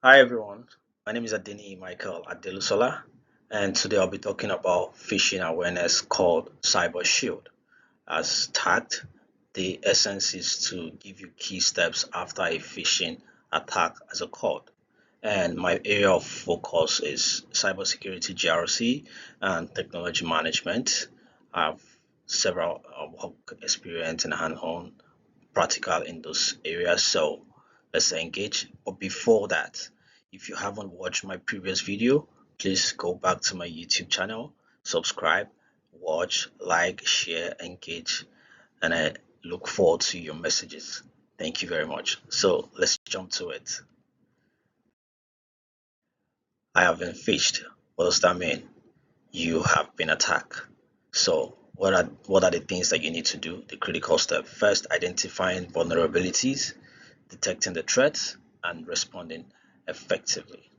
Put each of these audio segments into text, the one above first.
Hi everyone, my name is Adeni Michael Adelusola, and today I'll be talking about phishing awareness called Cybershield. As tagged, the essence is to give you key steps after a phishing attack has occurred. And my area of focus is cybersecurity GRC and technology management. I have several work experience and hands-on practical in those areas. So let's engage. But before that, if you haven't watched my previous video, please go back to my YouTube channel, subscribe, watch, like, share, engage, and I look forward to your messages. Thank you very much. So let's jump to it. I have been phished. What does that mean? You have been attacked. So what are the things that you need to do? The critical step. First, identifying vulnerabilities, detecting the threats, and responding effectively.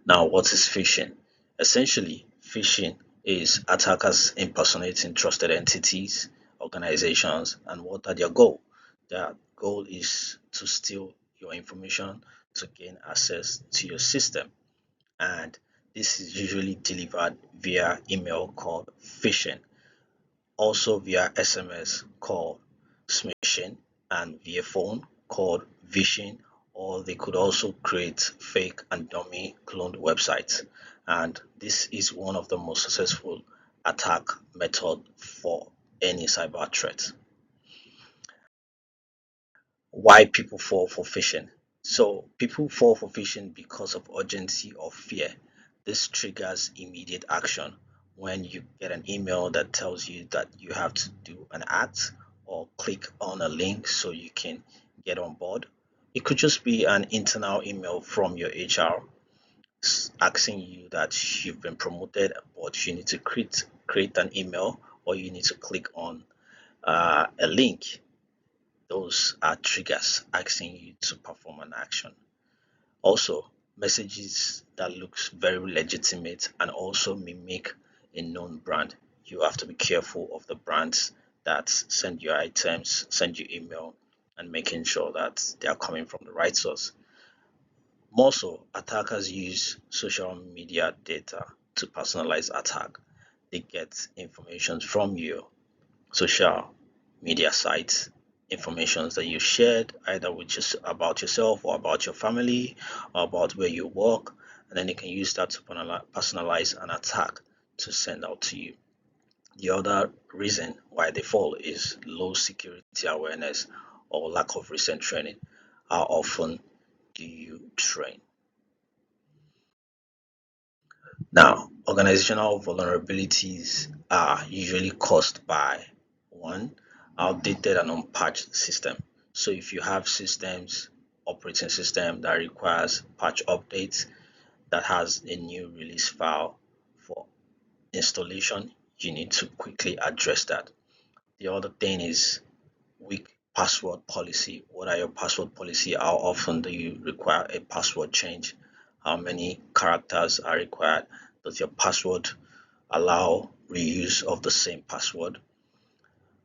Now, what is phishing? Essentially, phishing is attackers impersonating trusted entities, organizations, and what are their goal? Their goal is to steal your information to gain access to your system. And this is usually delivered via email called phishing, also via SMS called smishing, and via phone called vishing, or they could also create fake and dummy cloned websites. And this is one of the most successful attack method for any cyber threat. Why people fall for phishing? So people fall for phishing because of urgency or fear. This triggers immediate action when you get an email that tells you that you have to do an act or click on a link so you can get on board. It could just be an internal email from your HR asking you that you've been promoted, but you need to create an email or you need to click on a link. Those are triggers asking you to perform an action. Also, messages that looks very legitimate and also mimic a known brand. You have to be careful of the brands that send you items, send you email, and making sure that they are coming from the right source. More so, attackers use social media data to personalize attack. They get information from you social media sites, informations that you shared either with just about yourself or about your family or about where you work, and then they can use that to personalize an attack to send out to you. The other reason why they fall is low security awareness or lack of recent training. How often do you train? Now, organizational vulnerabilities are usually caused by one, outdated and unpatched system. So if you have systems, operating system that requires patch updates that has a new release file for installation, you need to quickly address that. The other thing is weak password policy. What are your password policy? How often do you require a password change? How many characters are required? Does your password allow reuse of the same password?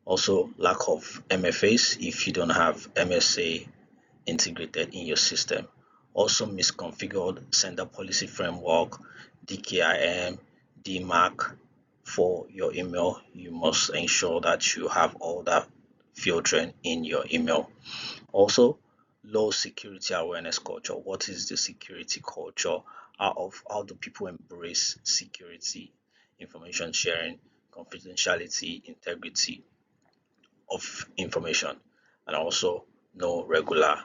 Also, lack of MFAs if you don't have MSA integrated in your system. Also, misconfigured sender policy framework, DKIM, DMARC for your email. You must ensure that you have all that filtering in your email. Also, low security awareness culture. What is the security culture? How do people embrace security, information sharing, confidentiality, integrity of information, and also no regular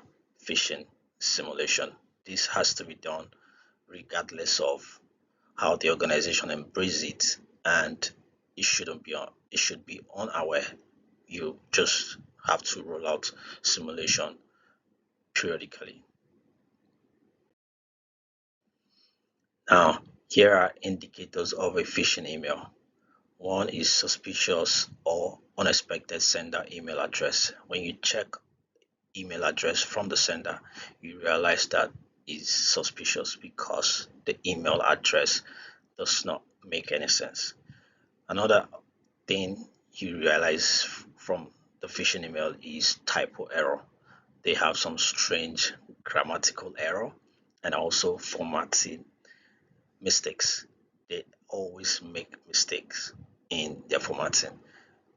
phishing simulation. This has to be done regardless of how the organization embraces it, and it should be unaware. You just have to roll out simulation periodically. Now, here are indicators of a phishing email. One is suspicious or unexpected sender email address. When you check email address from the sender, you realize that is suspicious because the email address does not make any sense. Another thing you realize from the phishing email is typo error. They have some strange grammatical error, and also formatting mistakes. They always make mistakes in their formatting.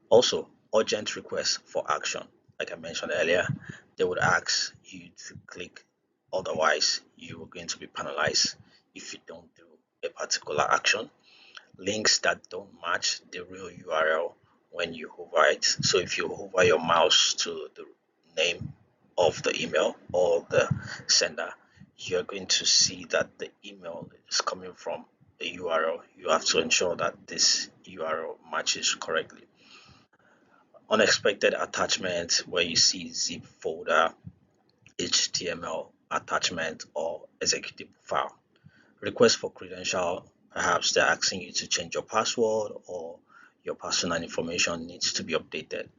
Also, urgent requests for action. Like I mentioned earlier, they would ask you to click, otherwise, you are going to be penalized if you don't do a particular action. Links that don't match the real URL when you hover it. So if you hover your mouse to the name of the email or the sender, you're going to see that the email is coming from a URL. You have to ensure that this URL matches correctly. Unexpected attachments where you see zip folder, HTML attachment, or executable file. Request for credential, perhaps they're asking you to change your password or your personal information needs to be updated.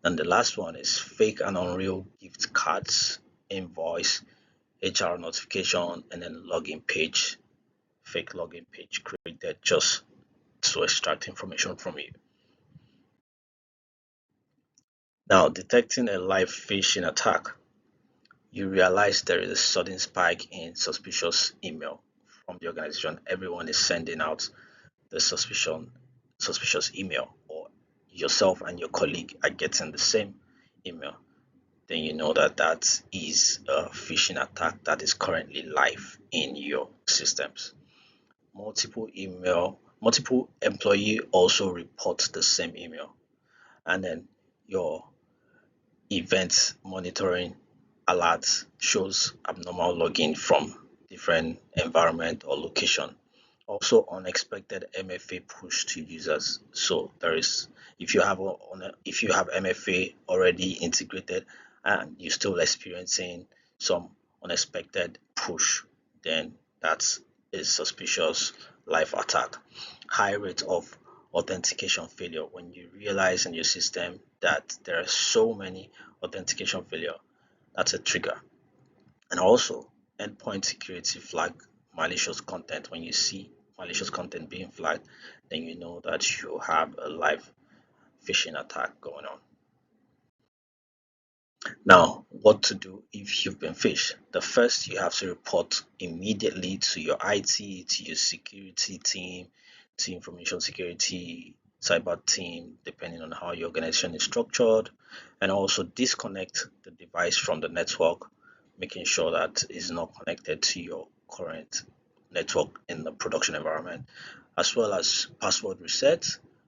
And the last one is fake and unreal gift cards, invoice, HR notification, and then login page, fake login page created just to extract information from you. Now, detecting a live phishing attack, you realize there is a sudden spike in suspicious email from the organization. Everyone is sending out the suspicious email, or yourself and your colleague are getting the same email, then you know that that is a phishing attack that is currently live in your systems. Multiple employee also report the same email, and then your event monitoring alerts shows abnormal login from different environment or location. Also, unexpected MFA push to users. So there is, if you have if you have MFA already integrated and you're still experiencing some unexpected push, then that's a suspicious live attack. High rate of authentication failure. When you realize in your system that there are so many authentication failure, that's a trigger. And also, endpoint security flag malicious content. When you see malicious content being flagged, then you know that you have a live phishing attack going on. Now, what to do if you've been phished? The first, you have to report immediately to your IT, to your security team, to information security, cyber team, depending on how your organization is structured, and also disconnect the device from the network, making sure that it's not connected to your current network in the production environment, as well as password reset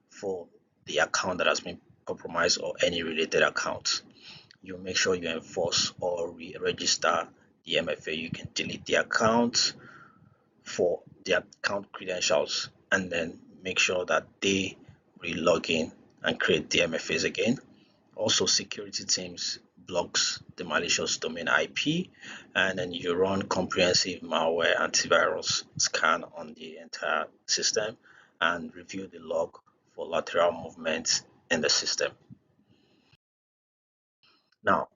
for the account that has been compromised or any related accounts. You make sure you enforce or re-register the MFA. You can delete the account for the account credentials and then make sure that they re-log in and create the MFAs again. Also, security teams blocks the malicious domain IP, and then you run comprehensive malware antivirus scan on the entire system and review the log for lateral movements in the system. Now,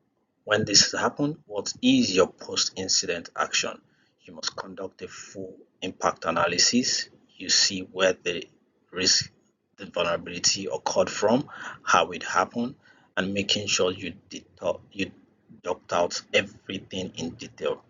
when this happens, what is your post-incident action? You must conduct a full impact analysis. You see where the risk, the vulnerability occurred from, how it happened, and making sure you docked out everything in detail.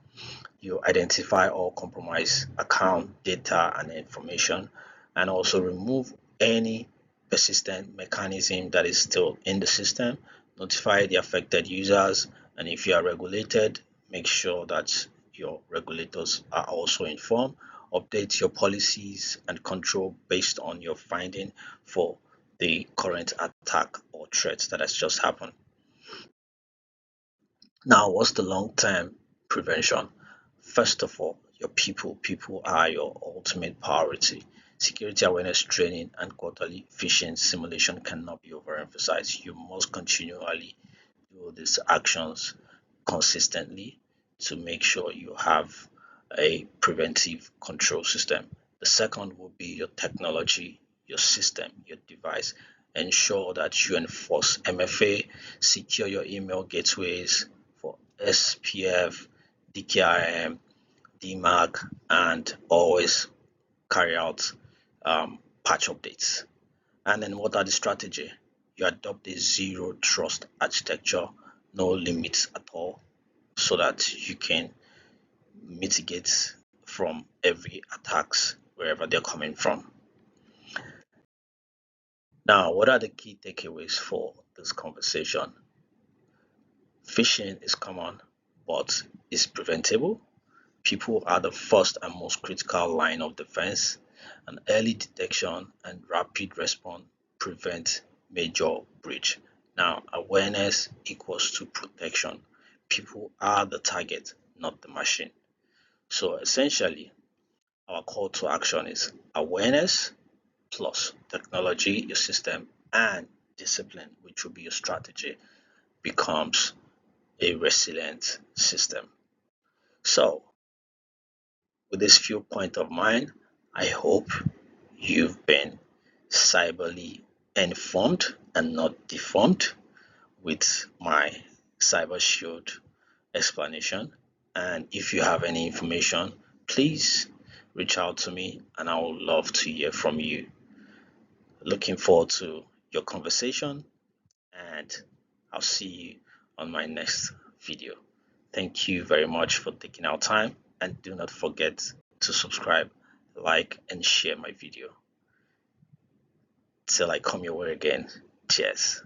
You identify all compromised account data and information, and also remove any persistent mechanism that is still in the system. Notify the affected users, and if you are regulated, make sure that your regulators are also informed. Update your policies and control based on your finding for the current attack or threat that has just happened. Now, what's the long-term prevention? First of all, your people. People are your ultimate priority. Security awareness training and quarterly phishing simulation cannot be overemphasized. You must continually do these actions consistently to make sure you have a preventive control system. The second will be your technology, your system, your device. Ensure that you enforce MFA, secure your email gateways for SPF, DKIM, DMARC, and always carry out patch updates. And then what are the strategy? You adopt a zero trust architecture, no limits at all. so that you can mitigate from every attacks wherever they're coming from. Now, what are the key takeaways for this conversation? Phishing is common, but is preventable. People are the first and most critical line of defense, and early detection and rapid response prevent major breach. Now, awareness equals to protection. People are the target, not the machine. So essentially, our call to action is awareness plus technology, your system, and discipline, which will be your strategy, becomes a resilient system. So, with this viewpoint of mine, I hope you've been cyberly informed and not deformed with my Cybershield explanation. And if you have any information, please reach out to me and I would love to hear from you. Looking forward to your conversation and I'll see you on my next video. Thank you very much for taking our time and do not forget to subscribe, like, and share my video. Till I come your way again. Cheers.